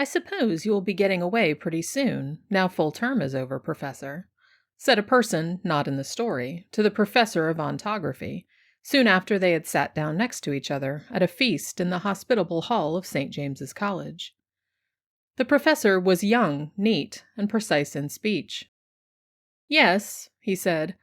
"I suppose you will be getting away pretty soon, now full term is over, Professor," said a person not in the story to the professor of ontography, soon after they had sat down next to each other at a feast in the hospitable hall of St. James's College. The professor was young, neat, and precise in speech. "Yes," he said,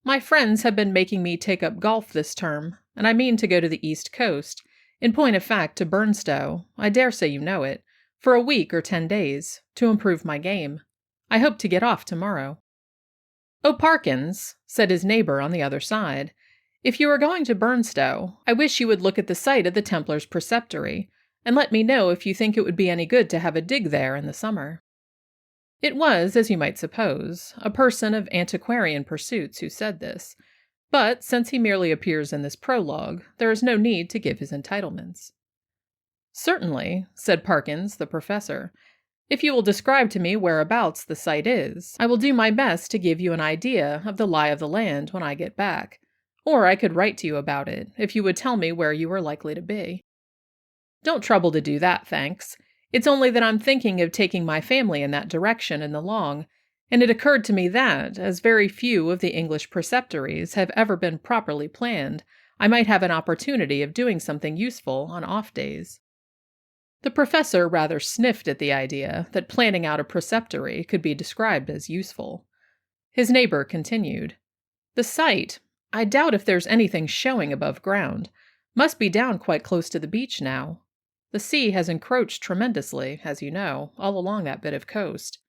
"my friends have been making me take up golf this term, and I mean to go to the East Coast, in point of fact to Burnstow, I dare say you know it, for a week or 10 days, to improve my game. I hope to get off tomorrow." "Oh, Parkins," said his neighbor on the other side, "if you are going to Burnstow, I wish you would look at the site of the Templars' preceptory, and let me know if you think it would be any good to have a dig there in the summer." It was, as you might suppose, a person of antiquarian pursuits who said this, but since he merely appears in this prologue, there is no need to give his entitlements. "Certainly," said Parkins, the professor. "If you will describe to me whereabouts the site is, I will do my best to give you an idea of the lie of the land when I get back, or I could write to you about it, if you would tell me where you are likely to be." "Don't trouble to do that, thanks. It's only that I'm thinking of taking my family in that direction in the long, and it occurred to me that, as very few of the English preceptories have ever been properly planned, I might have an opportunity of doing something useful on off days." The professor rather sniffed at the idea that planning out a preceptory could be described as useful. His neighbor continued, "The site, I doubt if there's anything showing above ground, must be down quite close to the beach now. The sea has encroached tremendously, as you know, all along that bit of coast.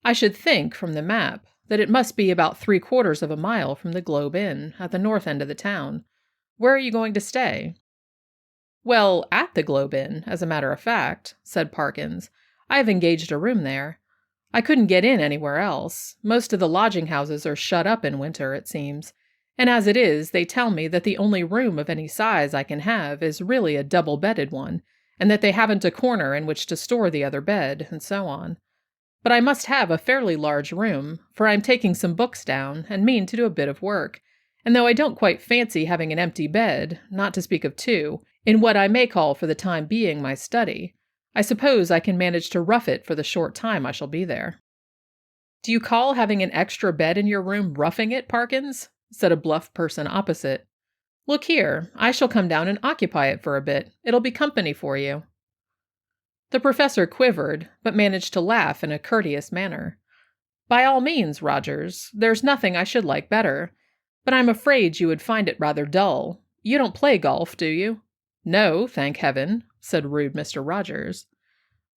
I should think, from the map, that it must be about 3/4 of a mile from the Globe Inn, at the north end of the town. Where are you going to stay?" "Well, at the Globe Inn, as a matter of fact," said Parkins. "I have engaged a room there. I couldn't get in anywhere else. Most of the lodging houses are shut up in winter, it seems, and as it is, they tell me that the only room of any size I can have is really a double-bedded one, and that they haven't a corner in which to store the other bed, and so on. But I must have a fairly large room, for I'm taking some books down, and mean to do a bit of work, and though I don't quite fancy having an empty bed, not to speak of two, in what I may call for the time being my study, I suppose I can manage to rough it for the short time I shall be there." "Do you call having an extra bed in your room roughing it, Parkins?" said a bluff person opposite. "Look here, I shall come down and occupy it for a bit. It'll be company for you." The professor quivered, but managed to laugh in a courteous manner. "By all means, Rogers, there's nothing I should like better, but I'm afraid you would find it rather dull. You don't play golf, do you?" "No, thank heaven," said rude Mr. Rogers.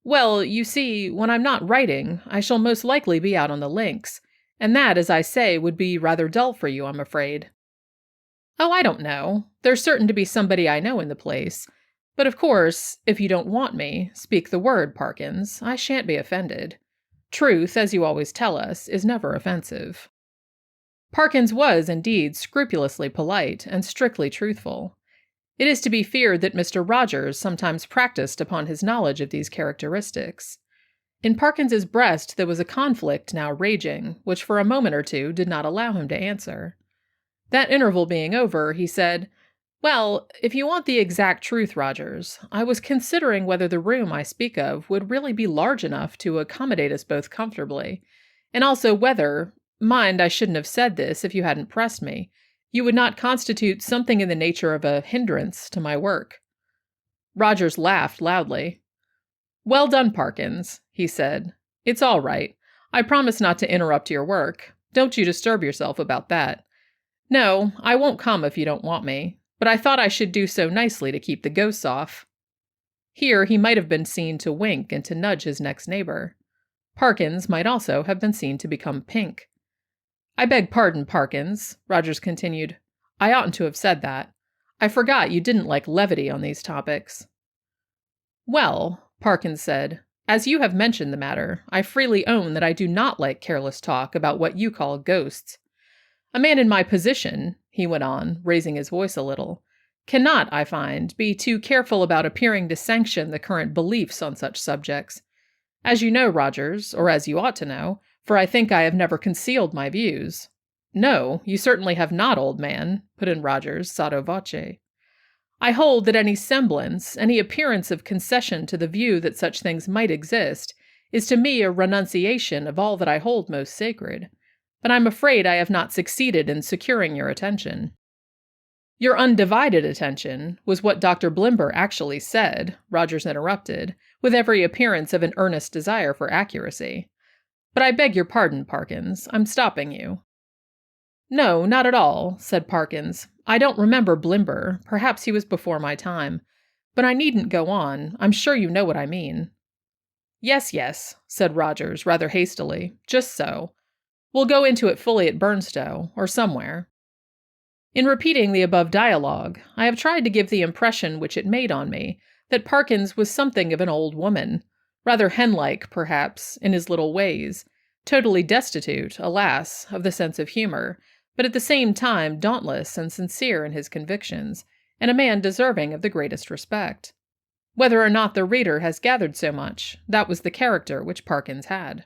"Well, you see, when I'm not writing, I shall most likely be out on the links, and that, as I say, would be rather dull for you, I'm afraid." "Oh, I don't know. There's certain to be somebody I know in the place. But of course, if you don't want me, speak the word, Parkins. I shan't be offended. Truth, as you always tell us, is never offensive." Parkins was, indeed, scrupulously polite and strictly truthful. It is to be feared that Mr. Rogers sometimes practiced upon his knowledge of these characteristics. In Parkins's breast there was a conflict now raging, which for a moment or two did not allow him to answer. That interval being over, he said, "Well, if you want the exact truth, Rogers, I was considering whether the room I speak of would really be large enough to accommodate us both comfortably, and also whether, mind, I shouldn't have said this if you hadn't pressed me, you would not constitute something in the nature of a hindrance to my work." Rogers laughed loudly. "Well done, Parkins," he said. "It's all right. I promise not to interrupt your work. Don't you disturb yourself about that. No, I won't come if you don't want me, but I thought I should do so nicely to keep the ghosts off." Here he might have been seen to wink and to nudge his next neighbor. Parkins might also have been seen to become pink. "I beg pardon, Parkins," Rogers continued. "I oughtn't to have said that. I forgot you didn't like levity on these topics." "Well," Parkins said, "as you have mentioned the matter, I freely own that I do not like careless talk about what you call ghosts. A man in my position," he went on, raising his voice a little, "cannot, I find, be too careful about appearing to sanction the current beliefs on such subjects. As you know, Rogers, or as you ought to know, for I think I have never concealed my views." "No, you certainly have not, old man," put in Rogers, sotto voce. I hold that any semblance, any appearance of concession to the view that such things might exist, is to me a renunciation of all that I hold most sacred. But I'm afraid I have not succeeded in securing your attention." "Your undivided attention was what Dr. Blimber actually said," Rogers interrupted, with every appearance of an earnest desire for accuracy. "But I beg your pardon, Parkins. I'm stopping you." "No, not at all," said Parkins. "I don't remember Blimber. Perhaps he was before my time. But I needn't go on. I'm sure you know what I mean." Yes, said Rogers, rather hastily. "Just so. We'll go into it fully at Burnstow, or somewhere." In repeating the above dialogue, I have tried to give the impression which it made on me, that Parkins was something of an old woman, rather hen-like, perhaps, in his little ways, totally destitute, alas, of the sense of humor, but at the same time dauntless and sincere in his convictions, and a man deserving of the greatest respect. Whether or not the reader has gathered so much, that was the character which Parkins had.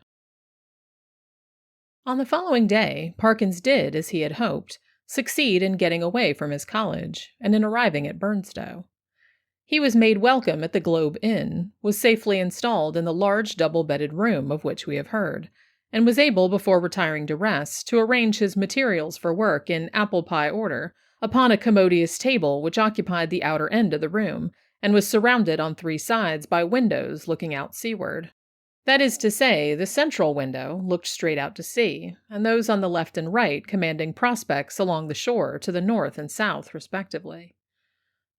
On the following day, Parkins did, as he had hoped, succeed in getting away from his college, and in arriving at Burnstow. He was made welcome at the Globe Inn, was safely installed in the large double-bedded room of which we have heard, and was able, before retiring to rest, to arrange his materials for work in apple-pie order upon a commodious table which occupied the outer end of the room, and was surrounded on 3 sides by windows looking out seaward. That is to say, the central window looked straight out to sea, and those on the left and right commanding prospects along the shore to the north and south, respectively.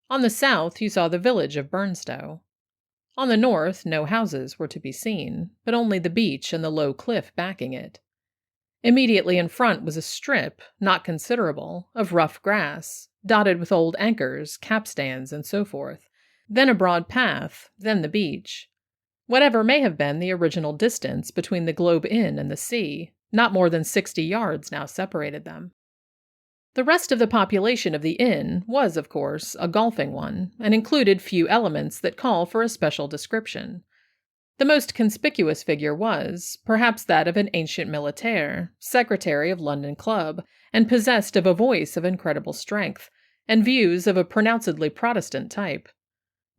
On the south you saw the village of Burnstow. On the north no houses were to be seen, but only the beach and the low cliff backing it. Immediately in front was a strip, not considerable, of rough grass, dotted with old anchors, capstans, and so forth, then a broad path, then the beach. Whatever may have been the original distance between the Globe Inn and the sea, not more than 60 yards now separated them. The rest of the population of the inn was, of course, a golfing one, and included few elements that call for a special description. The most conspicuous figure was, perhaps, that of an ancient militaire, secretary of London Club, and possessed of a voice of incredible strength, and views of a pronouncedly Protestant type.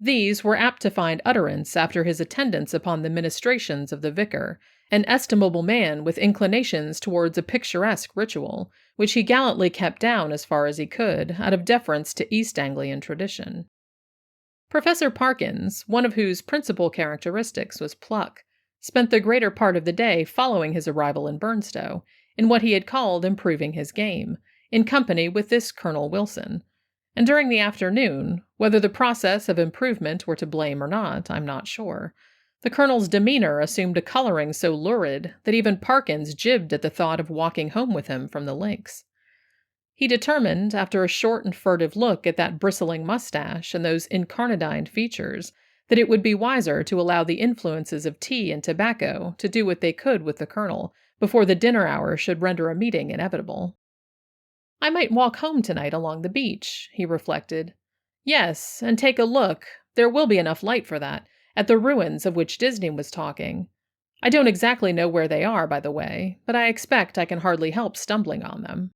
These were apt to find utterance after his attendance upon the ministrations of the vicar, an estimable man with inclinations towards a picturesque ritual, which he gallantly kept down as far as he could, out of deference to East Anglian tradition. Professor Parkins, one of whose principal characteristics was pluck, spent the greater part of the day following his arrival in Burnstow, in what he had called improving his game, in company with this Colonel Wilson. And during the afternoon, whether the process of improvement were to blame or not, I'm not sure, the colonel's demeanor assumed a coloring so lurid that even Parkins jibbed at the thought of walking home with him from the links. He determined, after a short and furtive look at that bristling mustache and those incarnadined features, that it would be wiser to allow the influences of tea and tobacco to do what they could with the colonel before the dinner hour should render a meeting inevitable. "I might walk home tonight along the beach," he reflected. "Yes, and take a look, there will be enough light for that, at the ruins of which Disney was talking. I don't exactly know where they are, by the way, but I expect I can hardly help stumbling on them."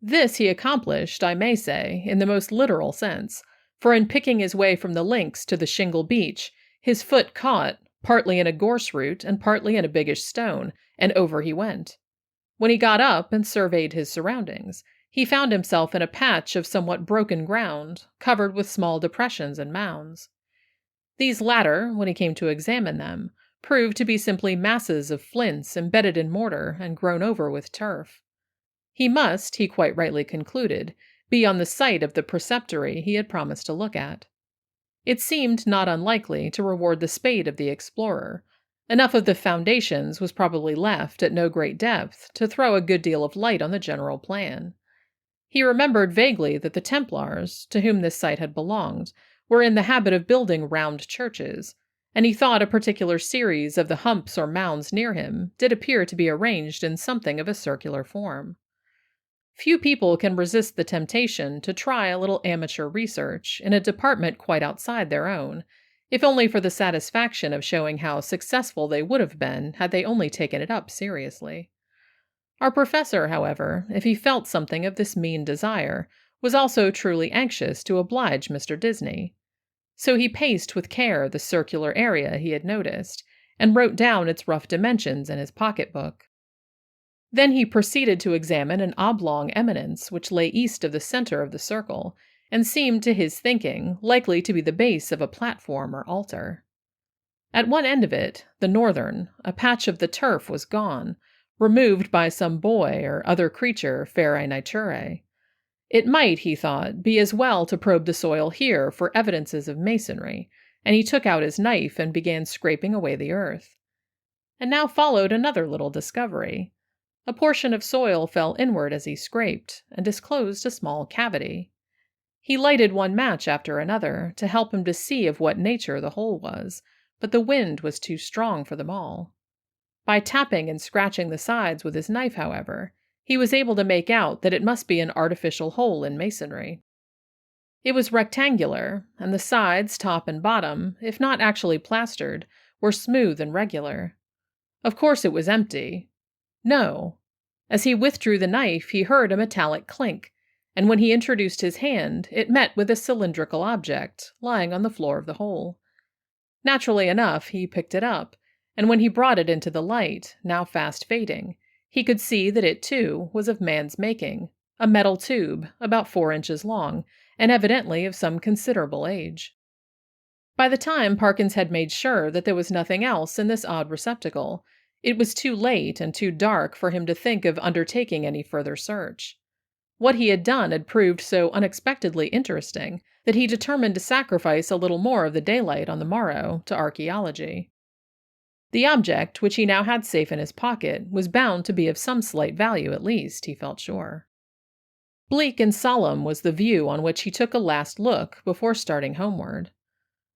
This he accomplished, I may say, in the most literal sense, for in picking his way from the links to the shingle beach, his foot caught, partly in a gorse root and partly in a biggish stone, and over he went. When he got up and surveyed his surroundings, he found himself in a patch of somewhat broken ground, covered with small depressions and mounds. These latter, when he came to examine them, proved to be simply masses of flints embedded in mortar and grown over with turf. He must, he quite rightly concluded, be on the site of the preceptory he had promised to look at. It seemed not unlikely to reward the spade of the explorer. Enough of the foundations was probably left at no great depth to throw a good deal of light on the general plan. He remembered vaguely that the Templars, to whom this site had belonged, were in the habit of building round churches, and he thought a particular series of the humps or mounds near him did appear to be arranged in something of a circular form. Few people can resist the temptation to try a little amateur research in a department quite outside their own, if only for the satisfaction of showing how successful they would have been had they only taken it up seriously. Our professor, however, if he felt something of this mean desire, was also truly anxious to oblige Mr. Disney. So he paced with care the circular area he had noticed, and wrote down its rough dimensions in his pocketbook. Then he proceeded to examine an oblong eminence which lay east of the center of the circle, and seemed to his thinking likely to be the base of a platform or altar. At one end of it, the northern, a patch of the turf was gone, removed by some boy or other creature ferae naturae. It might, he thought, be as well to probe the soil here for evidences of masonry, and he took out his knife and began scraping away the earth. And now followed another little discovery. A portion of soil fell inward as he scraped, and disclosed a small cavity. He lighted one match after another to help him to see of what nature the hole was, but the wind was too strong for them all. By tapping and scratching the sides with his knife, however, he was able to make out that it must be an artificial hole in masonry. It was rectangular, and the sides, top and bottom, if not actually plastered, were smooth and regular. Of course it was empty. No. As he withdrew the knife, he heard a metallic clink, and when he introduced his hand, it met with a cylindrical object lying on the floor of the hole. Naturally enough, he picked it up, and when he brought it into the light, now fast fading, he could see that it, too, was of man's making, a metal tube about 4 inches long, and evidently of some considerable age. By the time Parkins had made sure that there was nothing else in this odd receptacle, it was too late and too dark for him to think of undertaking any further search. What he had done had proved so unexpectedly interesting that he determined to sacrifice a little more of the daylight on the morrow to archaeology. The object, which he now had safe in his pocket, was bound to be of some slight value at least, he felt sure. Bleak and solemn was the view on which he took a last look before starting homeward.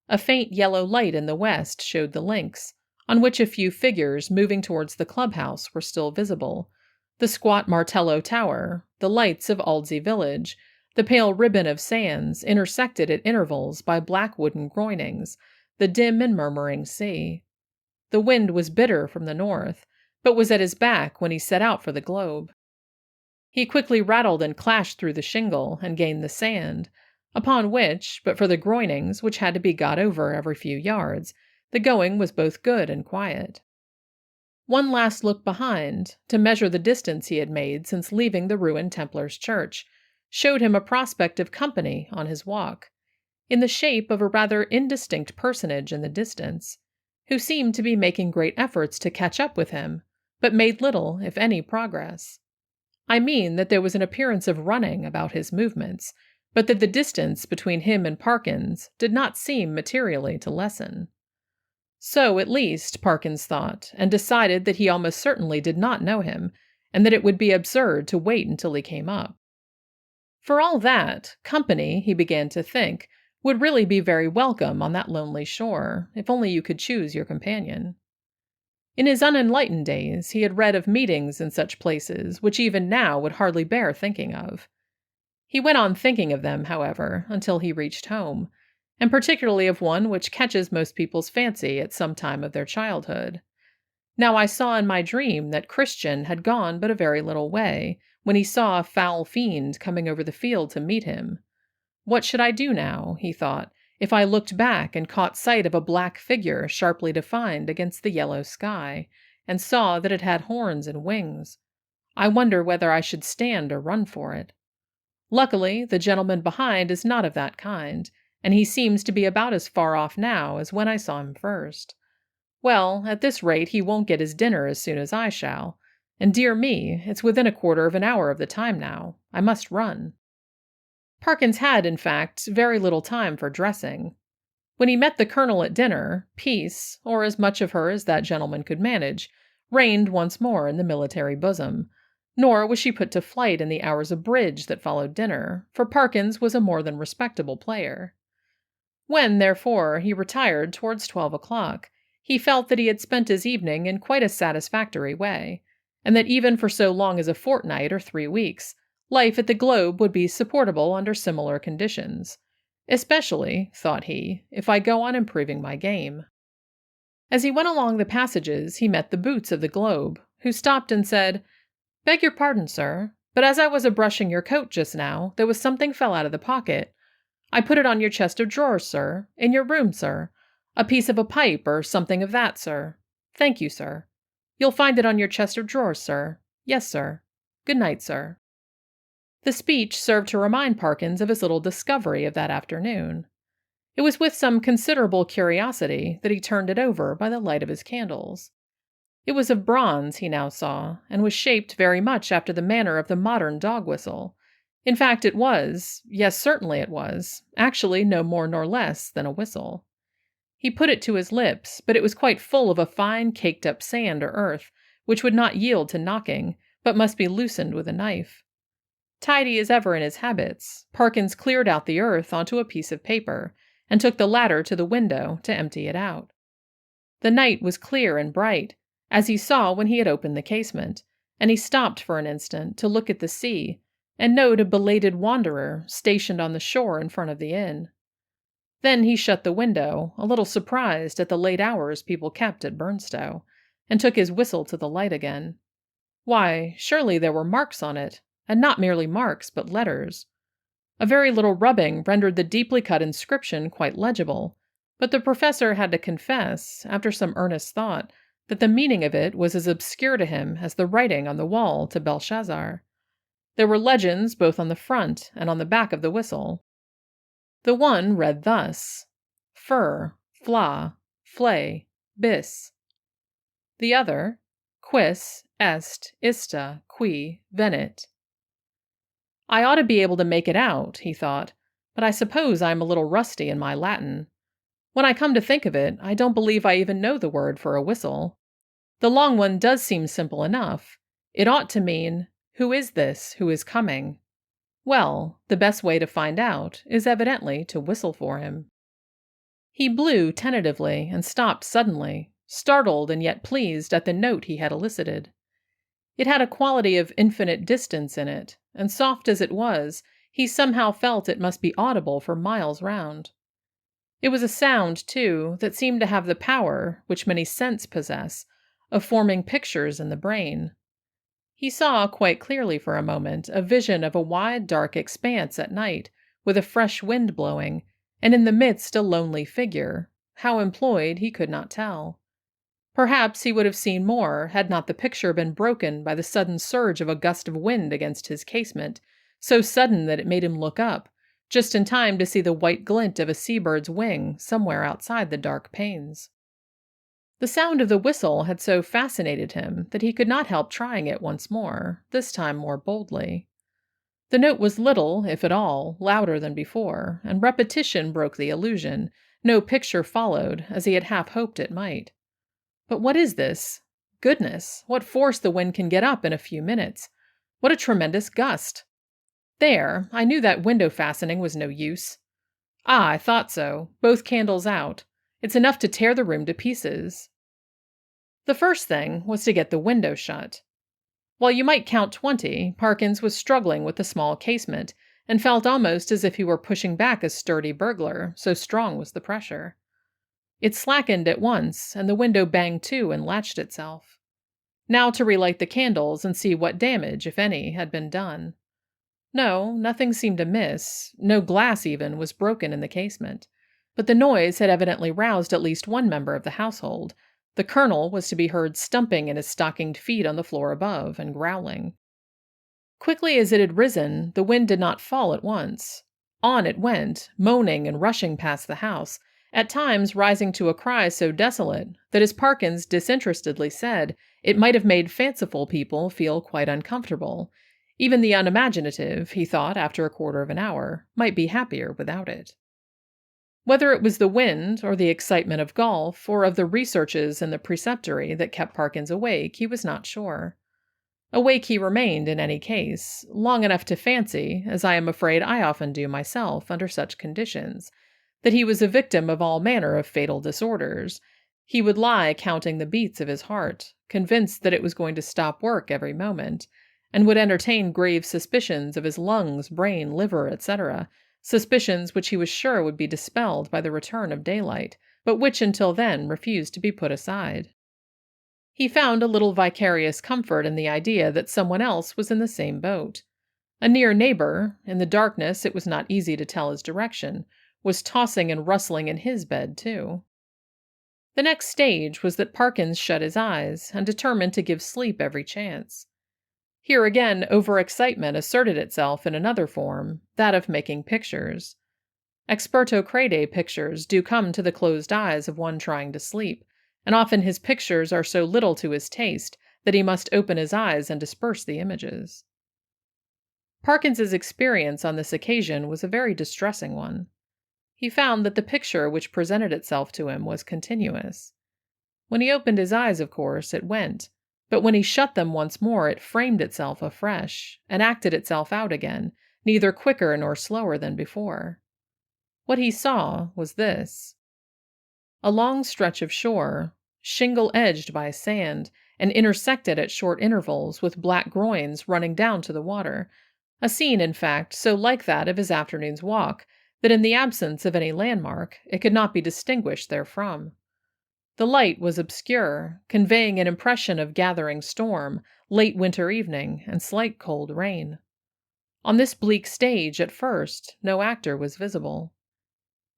A faint yellow light in the west showed the links, on which a few figures moving towards the clubhouse were still visible, the squat Martello Tower, the lights of Aldsey Village, the pale ribbon of sands intersected at intervals by black wooden groinings, the dim and murmuring sea. The wind was bitter from the north, but was at his back when he set out for the globe. He quickly rattled and clashed through the shingle and gained the sand, upon which, but for the groinings which had to be got over every few yards, the going was both good and quiet. One last look behind, to measure the distance he had made since leaving the ruined Templars' church, showed him a prospect of company on his walk, in the shape of a rather indistinct personage in the distance, who seemed to be making great efforts to catch up with him, but made little, if any, progress. I mean that there was an appearance of running about his movements, but that the distance between him and Parkins did not seem materially to lessen. So, at least, Parkins thought, and decided that he almost certainly did not know him, and that it would be absurd to wait until he came up. For all that, company, he began to think, would really be very welcome on that lonely shore, if only you could choose your companion. In his unenlightened days, he had read of meetings in such places which even now would hardly bear thinking of. He went on thinking of them, however, until he reached home, and particularly of one which catches most people's fancy at some time of their childhood. Now I saw in my dream that Christian had gone but a very little way, when he saw a foul fiend coming over the field to meet him. What should I do now, he thought, if I looked back and caught sight of a black figure sharply defined against the yellow sky, and saw that it had horns and wings? I wonder whether I should stand or run for it. Luckily, the gentleman behind is not of that kind, and he seems to be about as far off now as when I saw him first. Well, at this rate he won't get his dinner as soon as I shall, and dear me, it's within 1/4 of an hour of the time now. I must run. Parkins had, in fact, very little time for dressing. When he met the colonel at dinner, peace, or as much of her as that gentleman could manage, reigned once more in the military bosom, nor was she put to flight in the hours of bridge that followed dinner, for Parkins was a more than respectable player. When, therefore, he retired towards 12 o'clock, he felt that he had spent his evening in quite a satisfactory way, and that even for so long as a fortnight or 3 weeks, life at the Globe would be supportable under similar conditions, especially, thought he, if I go on improving my game. As he went along the passages, he met the boots of the Globe, who stopped and said, "Beg your pardon, sir, but as I was a-brushing your coat just now, there was something fell out of the pocket. I put it on your chest of drawers, sir, in your room, sir. A piece of a pipe or something of that, sir. Thank you, sir. You'll find it on your chest of drawers, sir. Yes, sir. Good night, sir." The speech served to remind Parkins of his little discovery of that afternoon. It was with some considerable curiosity that he turned it over by the light of his candles. It was of bronze, he now saw, and was shaped very much after the manner of the modern dog whistle. In fact, it was, yes, certainly it was, actually no more nor less than a whistle. He put it to his lips, but it was quite full of a fine caked-up sand or earth, which would not yield to knocking, but must be loosened with a knife. Tidy as ever in his habits, Parkins cleared out the earth onto a piece of paper, and took the latter to the window to empty it out. The night was clear and bright, as he saw when he had opened the casement, and he stopped for an instant to look at the sea, and note a belated wanderer stationed on the shore in front of the inn. Then he shut the window, a little surprised at the late hours people kept at Burnstow, and took his whistle to the light again. Why, surely there were marks on it, and not merely marks, but letters. A very little rubbing rendered the deeply cut inscription quite legible, but the professor had to confess, after some earnest thought, that the meaning of it was as obscure to him as the writing on the wall to Belshazzar. There were legends both on the front and on the back of the whistle. The one read thus: Fur, Fla, Flay, Bis. The other, Quis, Est, Ista, Qui, Venit. I ought to be able to make it out, he thought, but I suppose I am a little rusty in my Latin. When I come to think of it, I don't believe I even know the word for a whistle. The long one does seem simple enough. It ought to mean, who is this who is coming? Well, the best way to find out is evidently to whistle for him. He blew tentatively and stopped suddenly, startled and yet pleased at the note he had elicited. It had a quality of infinite distance in it, and soft as it was, he somehow felt it must be audible for miles round. It was a sound, too, that seemed to have the power, which many scents possess, of forming pictures in the brain. He saw quite clearly for a moment a vision of a wide dark expanse at night, with a fresh wind blowing, and in the midst a lonely figure, how employed he could not tell. Perhaps he would have seen more had not the picture been broken by the sudden surge of a gust of wind against his casement, so sudden that it made him look up, just in time to see the white glint of a seabird's wing somewhere outside the dark panes. The sound of the whistle had so fascinated him that he could not help trying it once more, this time more boldly. The note was little, if at all, louder than before, and repetition broke the illusion. No picture followed, as he had half hoped it might. But what is this? Goodness, what force the wind can get up in a few minutes! What a tremendous gust! There, I knew that window fastening was no use. Ah, I thought so. Both candles out. It's enough to tear the room to pieces. The first thing was to get the window shut. While you might count 20, Parkins was struggling with the small casement, and felt almost as if he were pushing back a sturdy burglar, so strong was the pressure. It slackened at once, and the window banged to and latched itself. Now to relight the candles and see what damage, if any, had been done. No, nothing seemed amiss. No glass, even, was broken in the casement. But the noise had evidently roused at least one member of the household. The colonel was to be heard stumping in his stockinged feet on the floor above, and growling. Quickly as it had risen, the wind did not fall at once. On it went, moaning and rushing past the house, at times rising to a cry so desolate that, as Parkins disinterestedly said, it might have made fanciful people feel quite uncomfortable. Even the unimaginative, he thought after a quarter of an hour, might be happier without it. Whether it was the wind, or the excitement of golf, or of the researches in the preceptory that kept Parkins awake, he was not sure. Awake he remained in any case, long enough to fancy, as I am afraid I often do myself under such conditions, that he was a victim of all manner of fatal disorders. He would lie counting the beats of his heart, convinced that it was going to stop work every moment, and would entertain grave suspicions of his lungs, brain, liver, etc., suspicions which he was sure would be dispelled by the return of daylight, but which until then refused to be put aside. He found a little vicarious comfort in the idea that someone else was in the same boat. A near neighbor, in the darkness it was not easy to tell his direction, was tossing and rustling in his bed too. The next stage was that Parkins shut his eyes and determined to give sleep every chance. Here again, overexcitement asserted itself in another form, that of making pictures. Experto crede pictures do come to the closed eyes of one trying to sleep, and often his pictures are so little to his taste that he must open his eyes and disperse the images. Parkins's experience on this occasion was a very distressing one. He found that the picture which presented itself to him was continuous. When he opened his eyes, of course, it went, but when he shut them once more it framed itself afresh, and acted itself out again, neither quicker nor slower than before. What he saw was this. A long stretch of shore, shingle-edged by sand, and intersected at short intervals with black groins running down to the water, a scene, in fact, so like that of his afternoon's walk, that in the absence of any landmark, it could not be distinguished therefrom. The light was obscure, conveying an impression of gathering storm, late winter evening, and slight cold rain. On this bleak stage, at first, no actor was visible.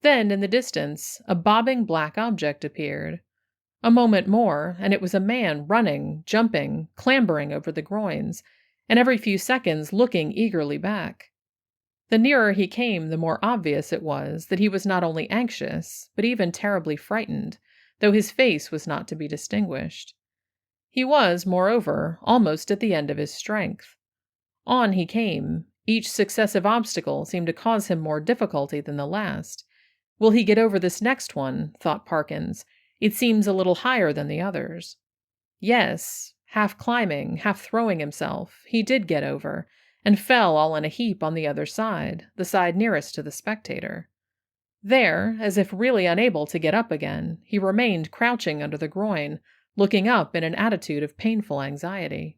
Then, in the distance, a bobbing black object appeared. A moment more, and it was a man running, jumping, clambering over the groins, and every few seconds looking eagerly back. The nearer he came, the more obvious it was that he was not only anxious, but even terribly frightened, though his face was not to be distinguished. He was, moreover, almost at the end of his strength. On he came. Each successive obstacle seemed to cause him more difficulty than the last. Will he get over this next one? Thought Parkins. It seems a little higher than the others. Yes, half climbing, half throwing himself, he did get over, and fell all in a heap on the other side, the side nearest to the spectator. There, as if really unable to get up again, he remained crouching under the groin, looking up in an attitude of painful anxiety.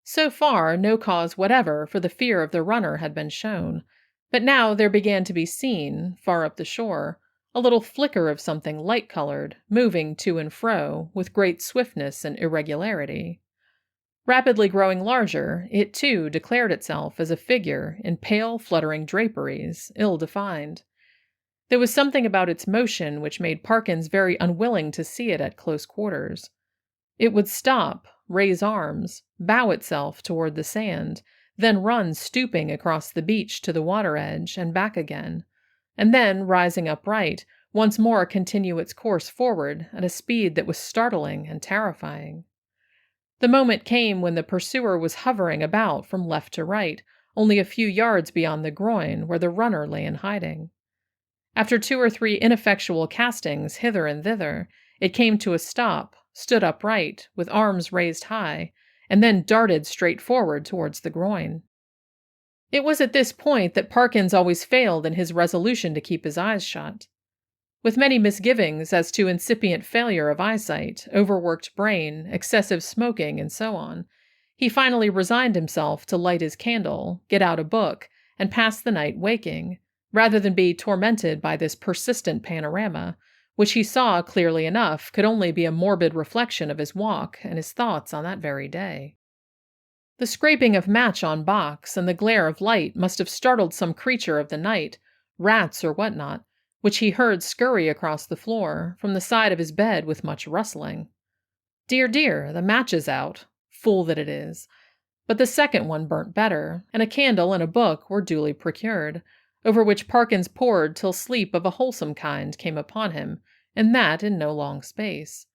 So far, no cause whatever for the fear of the runner had been shown, but now there began to be seen, far up the shore, a little flicker of something light-colored, moving to and fro, with great swiftness and irregularity. Rapidly growing larger, it too declared itself as a figure in pale, fluttering draperies, ill-defined. There was something about its motion which made Parkins very unwilling to see it at close quarters. It would stop, raise arms, bow itself toward the sand, then run stooping across the beach to the water edge and back again, and then, rising upright, once more continue its course forward at a speed that was startling and terrifying. The moment came when the pursuer was hovering about from left to right, only a few yards beyond the groin where the runner lay in hiding. After 2 or 3 ineffectual castings hither and thither, it came to a stop, stood upright, with arms raised high, and then darted straight forward towards the groin. It was at this point that Parkins always failed in his resolution to keep his eyes shut. With many misgivings as to incipient failure of eyesight, overworked brain, excessive smoking, and so on, he finally resigned himself to light his candle, get out a book, and pass the night waking, rather than be tormented by this persistent panorama, which he saw clearly enough could only be a morbid reflection of his walk and his thoughts on that very day. The scraping of match on box and the glare of light must have startled some creature of the night, rats or what not, which he heard scurry across the floor from the side of his bed with much rustling. Dear, dear, the match is out. Fool that it is. But the second one burnt better, and a candle and a book were duly procured, over which Parkins pored till sleep of a wholesome kind came upon him, and that in no long space.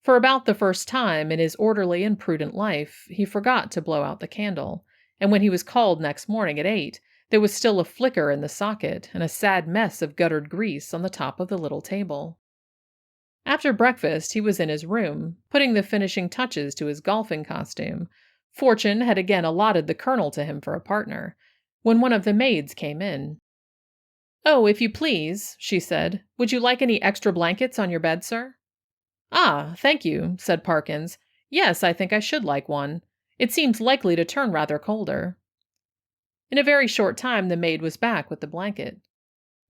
For about the first time in his orderly and prudent life, he forgot to blow out the candle, and when he was called next morning at 8, there was still a flicker in the socket and a sad mess of guttered grease on the top of the little table. After breakfast, he was in his room, putting the finishing touches to his golfing costume. Fortune had again allotted the colonel to him for a partner, when one of the maids came in. "Oh, if you please," she said, "would you like any extra blankets on your bed, sir?" "Ah, thank you," said Parkins. "Yes, I think I should like one. It seems likely to turn rather colder." In a very short time the maid was back with the blanket.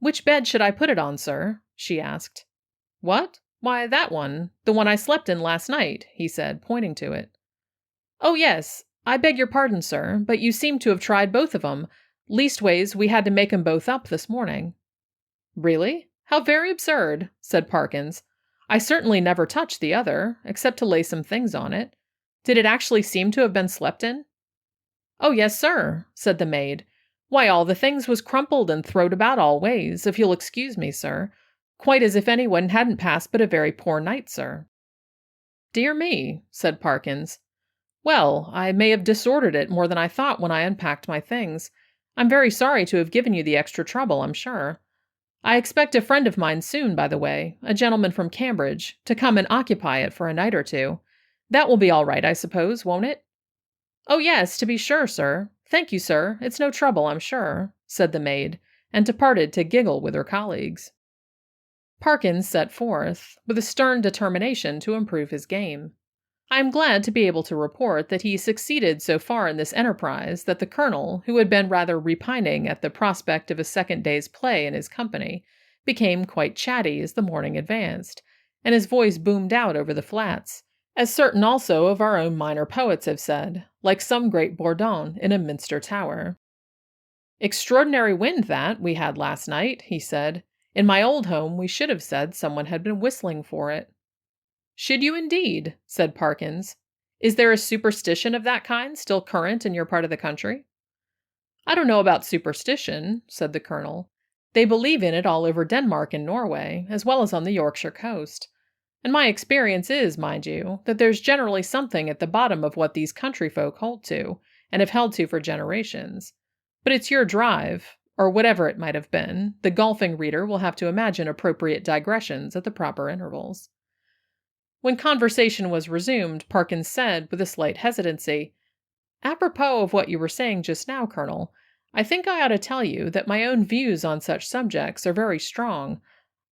"Which bed should I put it on, sir?" she asked. "What? Why, that one. The one I slept in last night, he said, pointing to it. Oh, yes. I beg your pardon, sir, but you seem to have tried both of 'em. Leastways, we had to make 'em both up this morning. Really? How very absurd, said Parkins. I certainly never touched the other, except to lay some things on it. Did it actually seem to have been slept in? Oh, yes, sir, said the maid. Why, all the things was crumpled and throwed about all ways, if you'll excuse me, sir. Quite as if anyone hadn't passed but a very poor night, sir. Dear me, said Parkins. Well, I may have disordered it more than I thought when I unpacked my things. I'm very sorry to have given you the extra trouble, I'm sure. I expect a friend of mine soon, by the way, a gentleman from Cambridge, to come and occupy it for a night or two. That will be all right, I suppose, won't it? Oh, yes, to be sure, sir. Thank you, sir. It's no trouble, I'm sure, said the maid, and departed to giggle with her colleagues. Parkins set forth, with a stern determination to improve his game. I am glad to be able to report that he succeeded so far in this enterprise that the colonel, who had been rather repining at the prospect of a second day's play in his company, became quite chatty as the morning advanced, and his voice boomed out over the flats, as certain also of our own minor poets have said, like some great bourdon in a minster tower. Extraordinary wind that we had last night, he said. In my old home we should have said someone had been whistling for it. Should you indeed? Said Parkins. Is there a superstition of that kind still current in your part of the country? I don't know about superstition, said the colonel. They believe in it all over Denmark and Norway, as well as on the Yorkshire coast. And my experience is, mind you, that there's generally something at the bottom of what these country folk hold to, and have held to for generations. But it's your drive, or whatever it might have been. The golfing reader will have to imagine appropriate digressions at the proper intervals. When conversation was resumed, Parkins said, with a slight hesitancy, Apropos of what you were saying just now, Colonel, I think I ought to tell you that my own views on such subjects are very strong.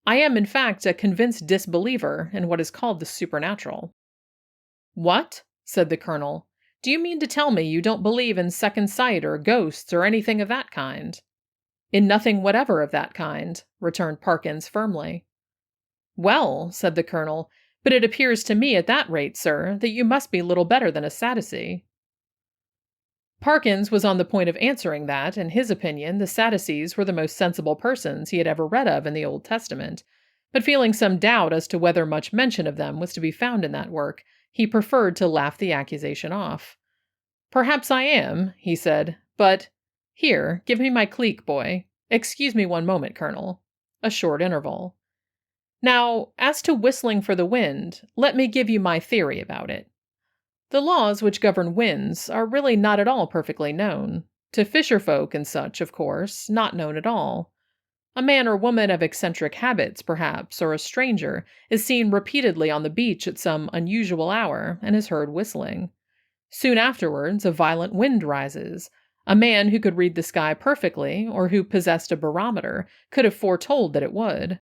I am, in fact, a convinced disbeliever in what is called the supernatural. What? Said the colonel. Do you mean to tell me you don't believe in second sight or ghosts or anything of that kind? In nothing whatever of that kind, returned Parkins firmly. Well, said the colonel, but it appears to me at that rate, sir, that you must be little better than a Sadducee. Parkins was on the point of answering that, in his opinion, the Sadducees were the most sensible persons he had ever read of in the Old Testament, but feeling some doubt as to whether much mention of them was to be found in that work, he preferred to laugh the accusation off. Perhaps I am, he said, but— Here, give me my cleek, boy. Excuse me one moment, Colonel. A short interval. Now, as to whistling for the wind, let me give you my theory about it. The laws which govern winds are really not at all perfectly known. To fisher folk and such, of course, not known at all. A man or woman of eccentric habits, perhaps, or a stranger, is seen repeatedly on the beach at some unusual hour and is heard whistling. Soon afterwards, a violent wind rises. A man who could read the sky perfectly, or who possessed a barometer, could have foretold that it would.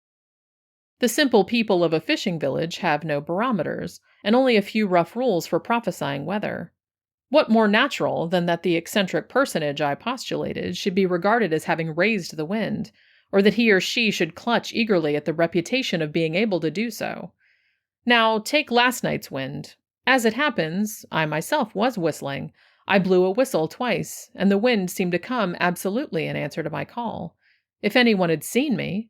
The simple people of a fishing village have no barometers, and only a few rough rules for prophesying weather. What more natural than that the eccentric personage I postulated should be regarded as having raised the wind, or that he or she should clutch eagerly at the reputation of being able to do so? Now, take last night's wind. As it happens, I myself was whistling. I blew a whistle twice, and the wind seemed to come absolutely in answer to my call. If anyone had seen me—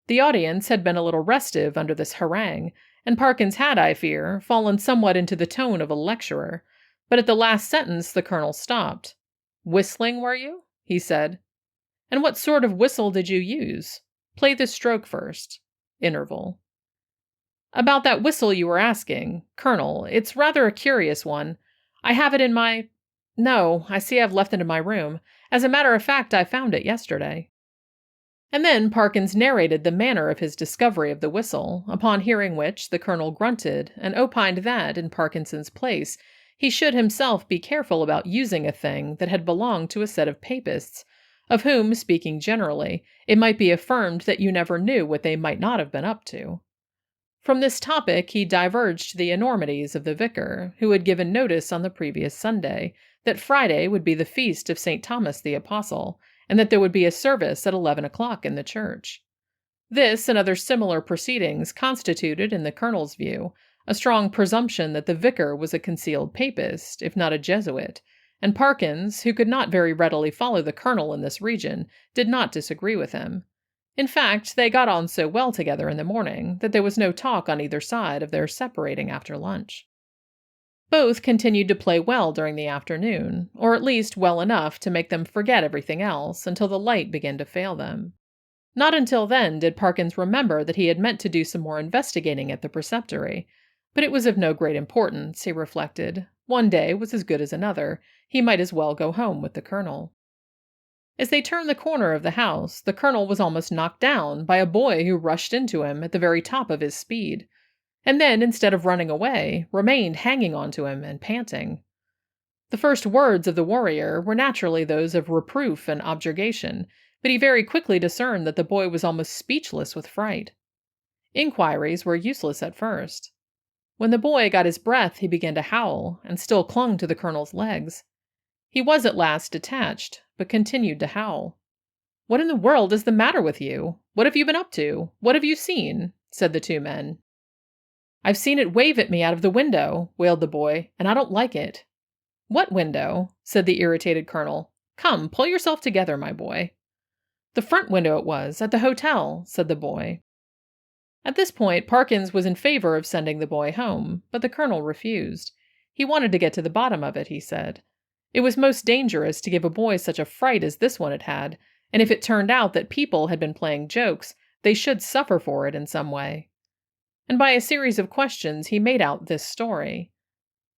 The audience had been a little restive under this harangue, and Parkins had, I fear, fallen somewhat into the tone of a lecturer. But at the last sentence the colonel stopped. Whistling, were you? He said. And what sort of whistle did you use? Play this stroke first. Interval. About that whistle you were asking, Colonel, it's rather a curious one. I have it in my— No, I see I've left it in my room. As a matter of fact, I found it yesterday. And then Parkins narrated the manner of his discovery of the whistle, upon hearing which the colonel grunted and opined that, in Parkinson's place, he should himself be careful about using a thing that had belonged to a set of papists, of whom, speaking generally, it might be affirmed that you never knew what they might not have been up to. From this topic he diverged to the enormities of the vicar, who had given notice on the previous Sunday that Friday would be the feast of St. Thomas the Apostle, and that there would be a service at 11 o'clock in the church. This and other similar proceedings constituted, in the colonel's view, a strong presumption that the vicar was a concealed papist, if not a Jesuit, and Parkins, who could not very readily follow the colonel in this region, did not disagree with him. In fact, they got on so well together in the morning that there was no talk on either side of their separating after lunch. Both continued to play well during the afternoon, or at least well enough to make them forget everything else until the light began to fail them. Not until then did Parkins remember that he had meant to do some more investigating at the preceptory, but it was of no great importance, he reflected. One day was as good as another. He might as well go home with the colonel. As they turned the corner of the house, the colonel was almost knocked down by a boy who rushed into him at the very top of his speed, and then, instead of running away, remained hanging onto him and panting. The first words of the warrior were naturally those of reproof and objurgation, but he very quickly discerned that the boy was almost speechless with fright. Inquiries were useless at first. When the boy got his breath, he began to howl, and still clung to the colonel's legs. He was at last detached, but continued to howl. "What in the world is the matter with you? What have you been up to? What have you seen?" said the two men. "I've seen it wave at me out of the window," wailed the boy, "and I don't like it." "What window?" said the irritated colonel. "Come, pull yourself together, my boy." "The front window it was, at the hotel," said the boy. At this point, Parkins was in favor of sending the boy home, but the colonel refused. He wanted to get to the bottom of it, he said. It was most dangerous to give a boy such a fright as this one had had, and if it turned out that people had been playing jokes, they should suffer for it in some way. And by a series of questions, he made out this story.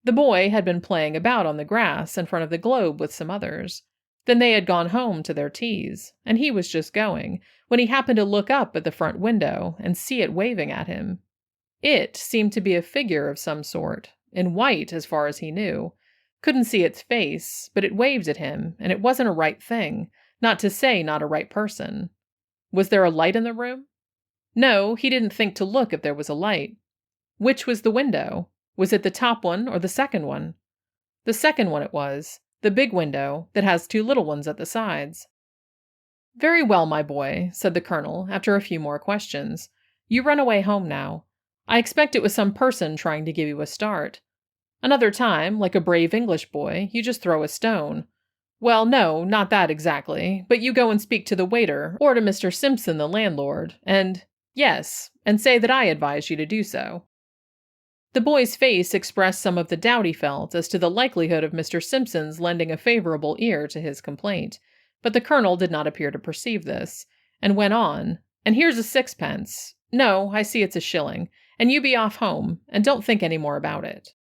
The boy had been playing about on the grass in front of the globe with some others. Then they had gone home to their teas, and he was just going, when he happened to look up at the front window and see it waving at him. It seemed to be a figure of some sort, in white as far as he knew. Couldn't see its face, but it waved at him, and it wasn't a right thing, not to say not a right person. Was there a light in the room? No, he didn't think to look if there was a light. Which was the window? Was it the top one or the second one? The second one it was, the big window that has two little ones at the sides. "Very well, my boy," said the colonel after a few more questions. "You run away home now. I expect it was some person trying to give you a start. Another time, like a brave English boy, you just throw a stone. Well, no, not that exactly, but you go and speak to the waiter or to Mr. Simpson, the landlord, and say that I advise you to do so." The boy's face expressed some of the doubt he felt as to the likelihood of Mr. Simpson's lending a favorable ear to his complaint, but the colonel did not appear to perceive this, and went on, "And here's a sixpence. No, I see it's a shilling, and you be off home, and don't think any more about it."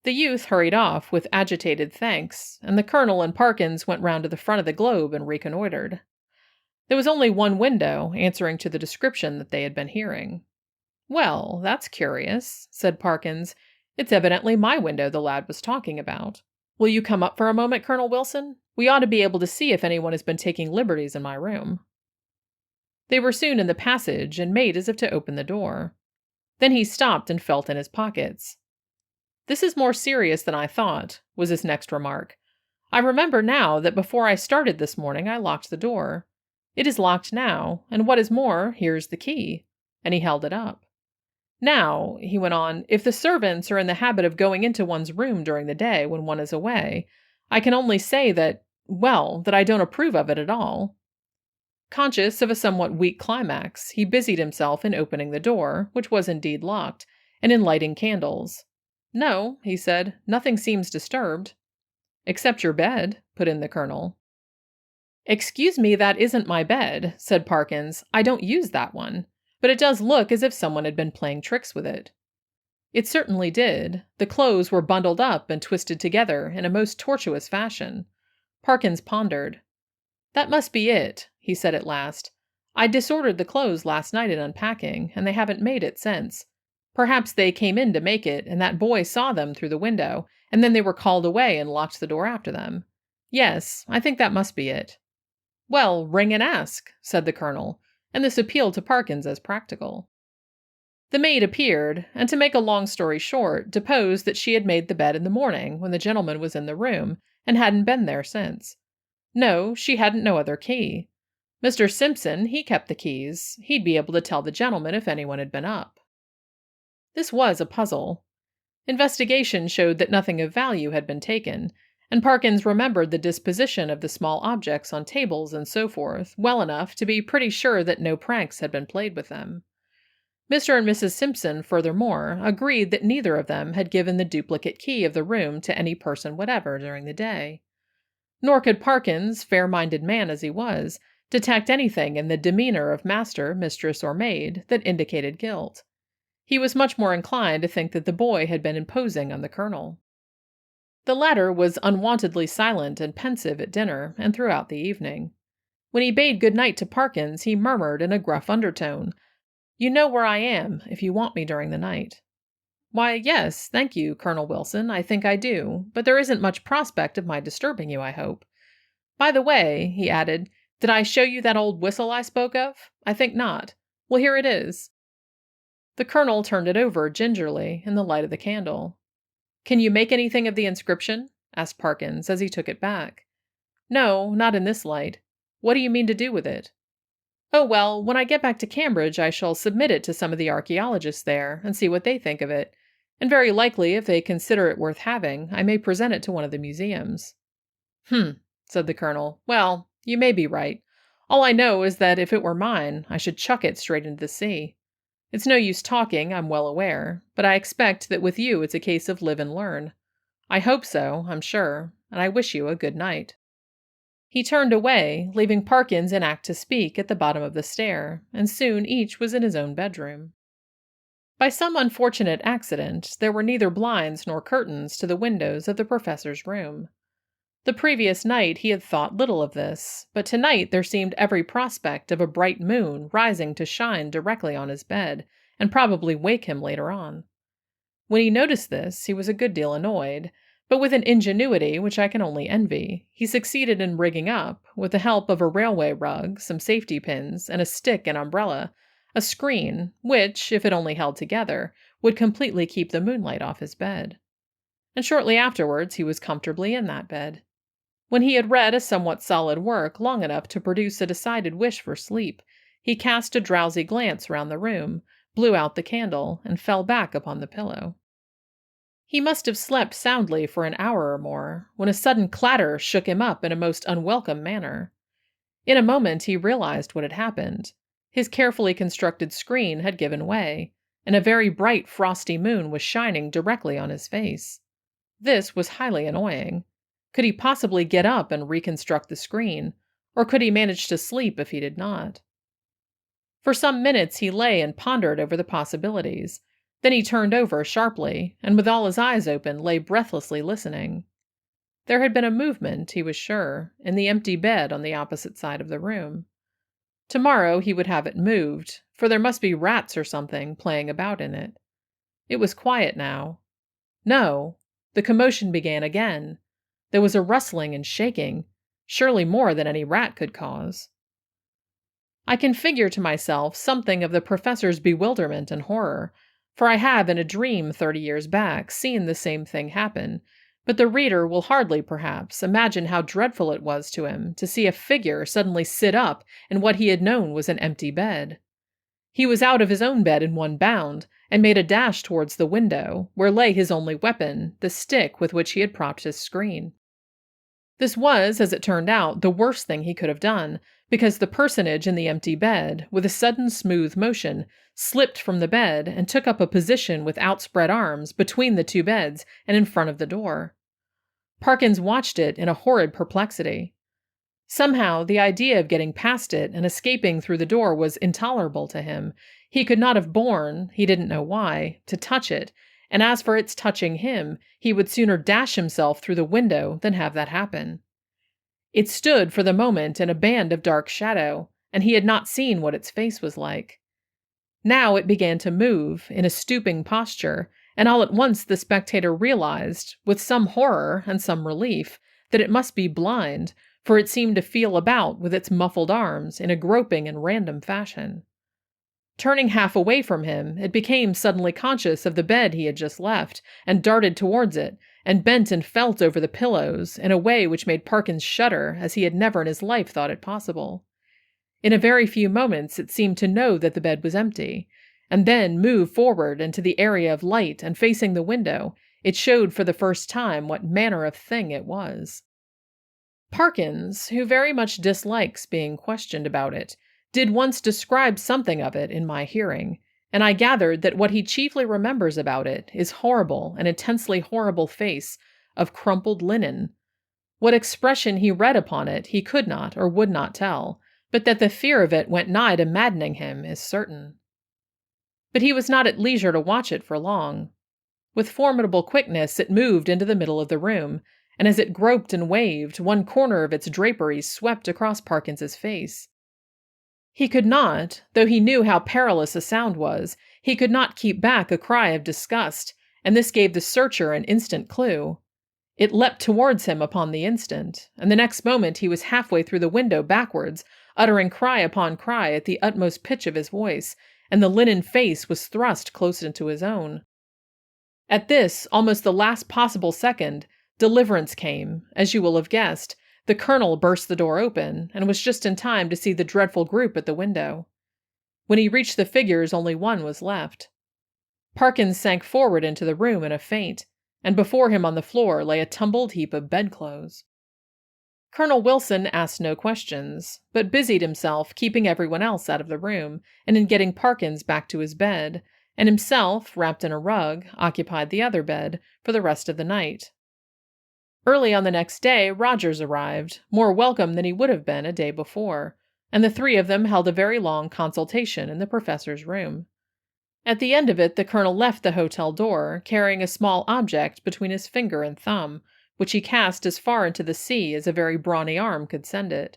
The youth hurried off with agitated thanks, and the colonel and Parkins went round to the front of the globe and reconnoitered. There was only one window, answering to the description that they had been hearing. "Well, that's curious," said Parkins. "It's evidently my window the lad was talking about. Will you come up for a moment, Colonel Wilson? We ought to be able to see if anyone has been taking liberties in my room." They were soon in the passage and made as if to open the door. Then he stopped and felt in his pockets. "This is more serious than I thought," was his next remark. "I remember now that before I started this morning I locked the door. It is locked now, and what is more, here's the key." And he held it up. "Now," he went on, "if the servants are in the habit of going into one's room during the day when one is away, I can only say that I don't approve of it at all." Conscious of a somewhat weak climax, he busied himself in opening the door, which was indeed locked, and in lighting candles. "No," he said, "nothing seems disturbed." "Except your bed," put in the colonel. "Excuse me, that isn't my bed," said Parkins. "I don't use that one. But it does look as if someone had been playing tricks with it." It certainly did. The clothes were bundled up and twisted together in a most tortuous fashion. Parkins pondered. "That must be it," he said at last. "I disordered the clothes last night in unpacking, and they haven't made it since. Perhaps they came in to make it, and that boy saw them through the window, and then they were called away and locked the door after them. Yes, I think that must be it." "Well, ring and ask," said the colonel, and this appealed to Parkins as practical. The maid appeared, and to make a long story short, deposed that she had made the bed in the morning when the gentleman was in the room, and hadn't been there since. No, she hadn't no other key. Mr. Simpson, he kept the keys. He'd be able to tell the gentleman if anyone had been up. This was a puzzle. Investigation showed that nothing of value had been taken, and Parkins remembered the disposition of the small objects on tables and so forth well enough to be pretty sure that no pranks had been played with them. Mr. and Mrs. Simpson, furthermore, agreed that neither of them had given the duplicate key of the room to any person whatever during the day. Nor could Parkins, fair-minded man as he was, detect anything in the demeanor of master, mistress, or maid that indicated guilt. He was much more inclined to think that the boy had been imposing on the colonel. The latter was unwontedly silent and pensive at dinner and throughout the evening. When he bade good night to Parkins, he murmured in a gruff undertone, "You know where I am, if you want me during the night." "Why, yes, thank you, Colonel Wilson, I think I do, but there isn't much prospect of my disturbing you, I hope. By the way," he added, "did I show you that old whistle I spoke of? I think not. Well, here it is." The colonel turned it over gingerly in the light of the candle. "Can you make anything of the inscription?" asked Parkins as he took it back. "No, not in this light. What do you mean to do with it?" "Oh, well, when I get back to Cambridge, I shall submit it to some of the archaeologists there and see what they think of it, and very likely, if they consider it worth having, I may present it to one of the museums." Said the colonel. "Well, you may be right. All I know is that if it were mine, I should chuck it straight into the sea. It's no use talking, I'm well aware, but I expect that with you it's a case of live and learn. I hope so, I'm sure, and I wish you a good night." He turned away, leaving Parkins in act to speak at the bottom of the stair, and soon each was in his own bedroom. By some unfortunate accident, there were neither blinds nor curtains to the windows of the professor's room. The previous night he had thought little of this, but tonight there seemed every prospect of a bright moon rising to shine directly on his bed, and probably wake him later on. When he noticed this, he was a good deal annoyed, but with an ingenuity which I can only envy, he succeeded in rigging up, with the help of a railway rug, some safety pins, and a stick and umbrella, a screen which, if it only held together, would completely keep the moonlight off his bed. And shortly afterwards he was comfortably in that bed. When he had read a somewhat solid work long enough to produce a decided wish for sleep, he cast a drowsy glance round the room, blew out the candle, and fell back upon the pillow. He must have slept soundly for an hour or more, when a sudden clatter shook him up in a most unwelcome manner. In a moment he realized what had happened. His carefully constructed screen had given way, and a very bright frosty moon was shining directly on his face. This was highly annoying. Could he possibly get up and reconstruct the screen, or could he manage to sleep if he did not? For some minutes he lay and pondered over the possibilities. Then he turned over sharply, and with all his eyes open lay breathlessly listening. There had been a movement, he was sure, in the empty bed on the opposite side of the room. Tomorrow he would have it moved, for there must be rats or something playing about in it. It was quiet now. No! The commotion began again. There was a rustling and shaking, surely more than any rat could cause. I can figure to myself something of the professor's bewilderment and horror, for I have in a dream 30 years back seen the same thing happen, but the reader will hardly, perhaps, imagine how dreadful it was to him to see a figure suddenly sit up in what he had known was an empty bed. He was out of his own bed in one bound, and made a dash towards the window, where lay his only weapon, the stick with which he had propped his screen. This was, as it turned out, the worst thing he could have done, because the personage in the empty bed, with a sudden smooth motion, slipped from the bed and took up a position with outspread arms between the two beds and in front of the door. Parkins watched it in a horrid perplexity. Somehow, the idea of getting past it and escaping through the door was intolerable to him. He could not have borne, he didn't know why, to touch it, and as for its touching him, he would sooner dash himself through the window than have that happen. It stood for the moment in a band of dark shadow, and he had not seen what its face was like. Now it began to move, in a stooping posture, and all at once the spectator realized, with some horror and some relief, that it must be blind, for it seemed to feel about with its muffled arms in a groping and random fashion. Turning half away from him, it became suddenly conscious of the bed he had just left, and darted towards it, and bent and felt over the pillows in a way which made Parkins shudder as he had never in his life thought it possible. In a very few moments it seemed to know that the bed was empty, and then move forward into the area of light, and facing the window, it showed for the first time what manner of thing it was. Parkins, who very much dislikes being questioned about it, did once describe something of it in my hearing, and I gathered that what he chiefly remembers about it is an intensely horrible face of crumpled linen. What expression he read upon it he could not or would not tell, but that the fear of it went nigh to maddening him is certain. But he was not at leisure to watch it for long. With formidable quickness it moved into the middle of the room, and as it groped and waved, one corner of its draperies swept across Parkins's face. He could not, though he knew how perilous a sound was, he could not keep back a cry of disgust, and this gave the searcher an instant clue. It leapt towards him upon the instant, and the next moment he was halfway through the window backwards, uttering cry upon cry at the utmost pitch of his voice, and the linen face was thrust close into his own. At this, almost the last possible second, deliverance came. As you will have guessed, the colonel burst the door open, and was just in time to see the dreadful group at the window. When he reached the figures, only one was left. Parkins sank forward into the room in a faint, and before him on the floor lay a tumbled heap of bedclothes. Colonel Wilson asked no questions, but busied himself keeping everyone else out of the room, and in getting Parkins back to his bed, and himself, wrapped in a rug, occupied the other bed for the rest of the night. Early on the next day, Rogers arrived, more welcome than he would have been a day before, and the three of them held a very long consultation in the professor's room. At the end of it, the colonel left the hotel door, carrying a small object between his finger and thumb, which he cast as far into the sea as a very brawny arm could send it.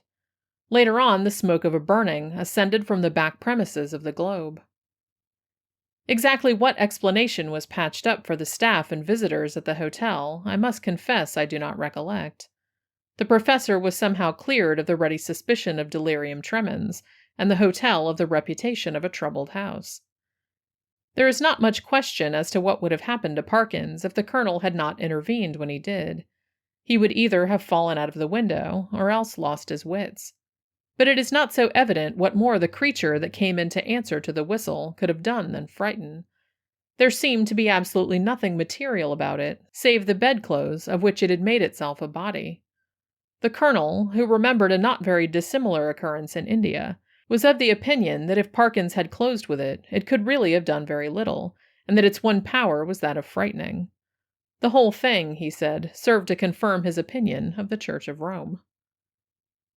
Later on, the smoke of a burning ascended from the back premises of the Globe. Exactly what explanation was patched up for the staff and visitors at the hotel, I must confess I do not recollect. The professor was somehow cleared of the ready suspicion of delirium tremens, and the hotel of the reputation of a troubled house. There is not much question as to what would have happened to Parkins if the colonel had not intervened when he did. He would either have fallen out of the window, or else lost his wits. But it is not so evident what more the creature that came in to answer to the whistle could have done than frighten. There seemed to be absolutely nothing material about it, save the bedclothes of which it had made itself a body. The colonel, who remembered a not very dissimilar occurrence in India, was of the opinion that if Parkins had closed with it, it could really have done very little, and that its one power was that of frightening. The whole thing, he said, served to confirm his opinion of the Church of Rome.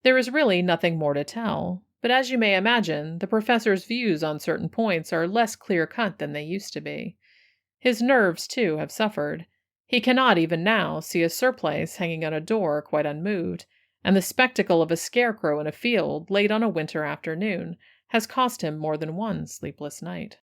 There is really nothing more to tell, but as you may imagine, the professor's views on certain points are less clear-cut than they used to be. His nerves, too, have suffered. He cannot, even now, see a surplice hanging on a door quite unmoved, and the spectacle of a scarecrow in a field late on a winter afternoon has cost him more than one sleepless night.